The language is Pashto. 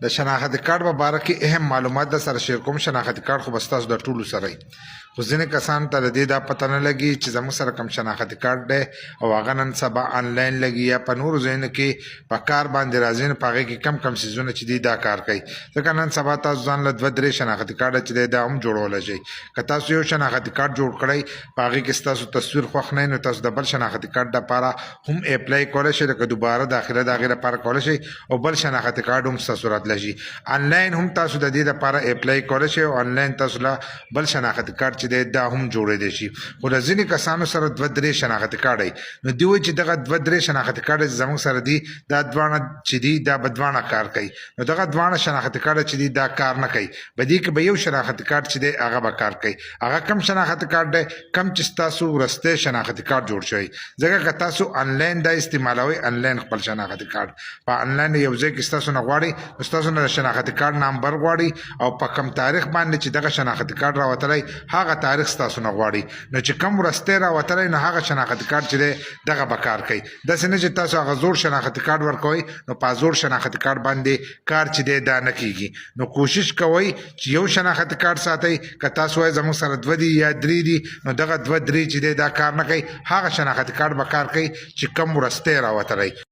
د شناختی کارت په باره کې اهم معلومات در سره شیر کوم. شناختی کارت خو به ستاسو د ټولو سره وي، خو ځینې کسانو ته د دې دا پته نه لګي چې زموږ سره کوم شناختی کارت دی او هغه نن سبا آنلاین لګي یا په نورو ځایونو کې په کار باندې راځي، نو په هغې کې کم کم څیزونه چې دي دا کار کوي. ځکه نن سبا تاسو ځان له 2-3 شناختی کارت چې دی دا هم جوړولی شئ. که تاسو یو شناختی کارت جوړ کړئ په هغې کې ستاسو تصویر خوښ نه وي، نو تاسو د بل شناختی کارت دپاره هم اپلای کولی شئ، لکه دوباره داخله د هغې لپاره کولی شئ او بل شناختی کارت هم ستاسو راتلی شي. آنلاین هم تاسو د دې دپاره اپلای کولی شئ او آنلاین تاسو له بل شناختی کارت چې دی دا هم جوړېدی شي. خو د ځینې کسانو سره 2-3 شناختی کارت وي، نو دوی وایي چې دغه 2-3 شناختی کارت چې زموږ سره دي دا دواړه چې دي دا به دواړه کار کوي. نو دغه دواړه شناختی کارت چې دي دا کار نه کوي، په دې کې به یو شناختی کارت چې دی هغه به کار کوي. هغه کم شناختی کارت دی کم چې ستاسو وروستی شناختی کارت جوړ شوی. ځکه که تاسو آنلاین دا استعمالوئ، آنلاین خپل شناختی کارت په آنلاین یو ځای کې ستاسو نه غواړي، نو ستاسو نه د شناختی کارت نمبر غواړي او په کم تاریخ باندې چې دغه شناختی کارت راوتلی هغه تاریخ ستاسو نه غواړي. نو چې کم وروستی راوتلی نو هغه شناختی کارت چې دی دغه به کار کوي. داسې نه چې تاسو هغه زوړ شناختی کارت ورکوئ نو په زوړ شناختی کارت باندې کار چې دی دا نه کیږي. نو کوشش کوئ چې یو شناختی کارت ساتئ. که تاسو وایئ زموږ سره 2 دي یا 3 دي، نو دغه 2-3 چې دی دا کار نه کوي، هغه شناختی کارت به کار کوي چې کم وروستی راوتلی.